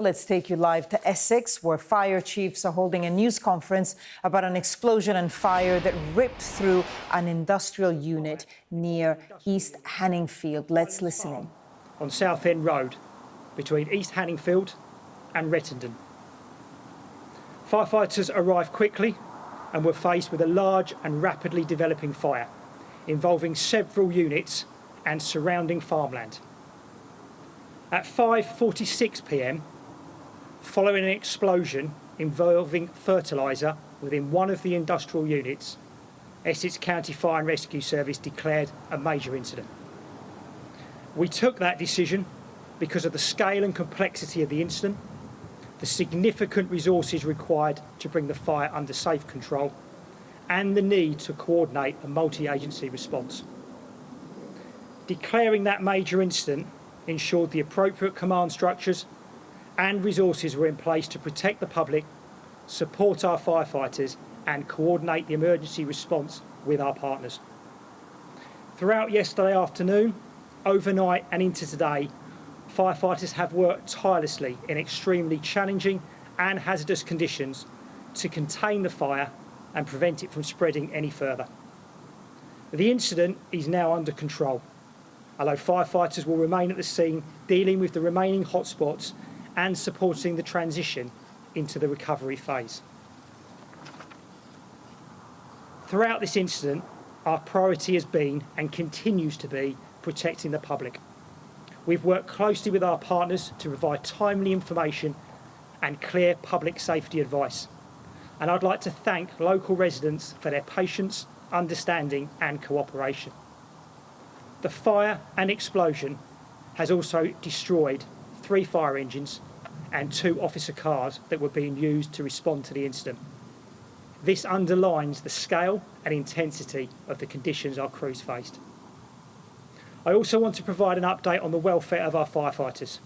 Let's take you live to Essex, where fire chiefs are holding a news conference about an explosion and fire that ripped through an industrial unit near East Hanningfield. Let's listen in. On Southend Road, between East Hanningfield and Rettendon. Firefighters arrived quickly and were faced with a large and rapidly developing fire, involving several units and surrounding farmland. At 5:46 p.m, following an explosion involving fertiliser within one of the industrial units, Essex County Fire and Rescue Service declared a major incident. We took that decision because of the scale and complexity of the incident, the significant resources required to bring the fire under safe control, and the need to coordinate a multi-agency response. Declaring that major incident ensured the appropriate command structures and resources were in place to protect the public, support our firefighters, and coordinate the emergency response with our partners. Throughout yesterday afternoon, overnight and into today, firefighters have worked tirelessly in extremely challenging and hazardous conditions to contain the fire and prevent it from spreading any further. The incident is now under control, although firefighters will remain at the scene dealing with the remaining hotspots and supporting the transition into the recovery phase. Throughout this incident, our priority has been and continues to be protecting the public. We've worked closely with our partners to provide timely information and clear public safety advice. And I'd like to thank local residents for their patience, understanding and cooperation. The fire and explosion has also destroyed 3 fire engines and 2 officer cars that were being used to respond to the incident. This underlines the scale and intensity of the conditions our crews faced. I also want to provide an update on the welfare of our firefighters.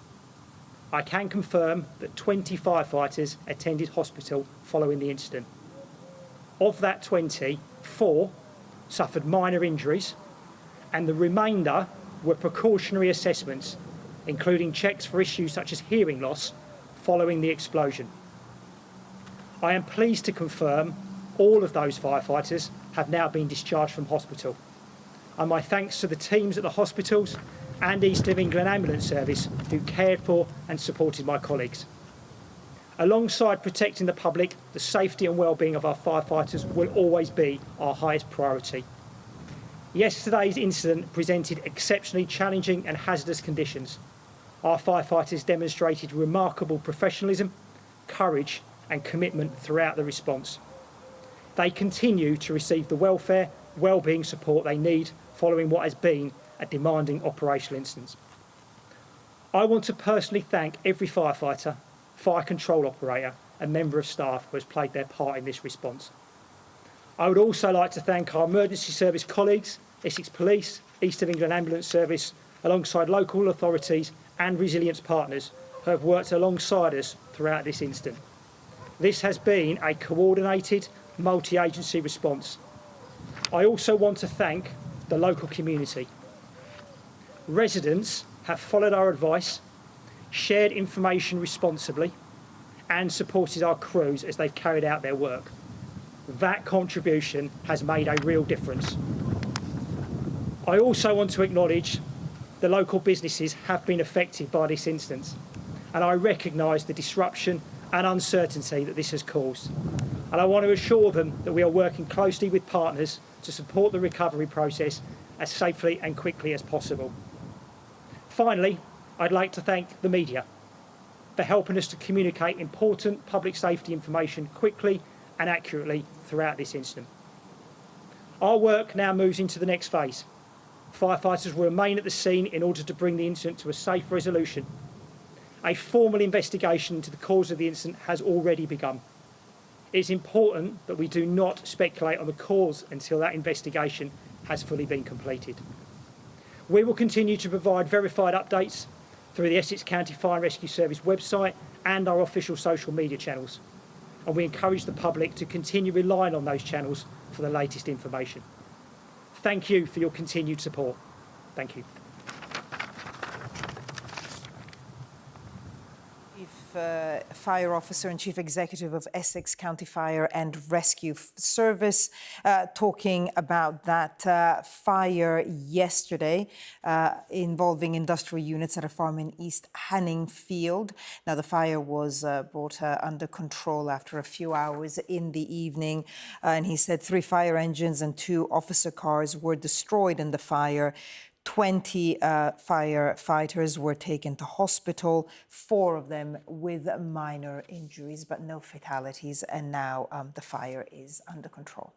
I can confirm that 20 firefighters attended hospital following the incident. Of that 20, 4 suffered minor injuries, and the remainder were precautionary assessments, including checks for issues such as hearing loss following the explosion. I am pleased to confirm all of those firefighters have now been discharged from hospital, and my thanks to the teams at the hospitals and East of England Ambulance Service who cared for and supported my colleagues. Alongside protecting the public, the safety and well-being of our firefighters will always be our highest priority. Yesterday's incident presented exceptionally challenging and hazardous conditions. Our firefighters demonstrated remarkable professionalism, courage and commitment throughout the response. They continue to receive the welfare, well-being support they need following what has been a demanding operational instance. I want to personally thank every firefighter, fire control operator and member of staff who has played their part in this response. I would also like to thank our emergency service colleagues, Essex Police, East of England Ambulance Service, alongside local authorities and resilience partners who have worked alongside us throughout this incident. This has been a coordinated, multi-agency response. I also want to thank the local community. Residents have followed our advice, shared information responsibly, and supported our crews as they've carried out their work. That contribution has made a real difference. I also want to acknowledge the local businesses have been affected by this incident, and I recognise the disruption and uncertainty that this has caused. And I want to assure them that we are working closely with partners to support the recovery process as safely and quickly as possible. Finally, I'd like to thank the media for helping us to communicate important public safety information quickly and accurately throughout this incident. Our work now moves into the next phase. Firefighters will remain at the scene in order to bring the incident to a safe resolution. A formal investigation into the cause of the incident has already begun. It's important that we do not speculate on the cause until that investigation has fully been completed. We will continue to provide verified updates through the Essex County Fire and Rescue Service website and our official social media channels, and we encourage the public to continue relying on those channels for the latest information. Thank you for your continued support. Thank you. If Fire Officer and Chief Executive of Essex County Fire and Rescue Service, talking about that fire yesterday involving industrial units at a farm in East Hanningfield. Now, the fire was brought under control after a few hours in the evening, and he said 3 fire engines and 2 officer cars were destroyed in the fire. 20 firefighters were taken to hospital, 4 of them with minor injuries, but no fatalities. And now the fire is under control.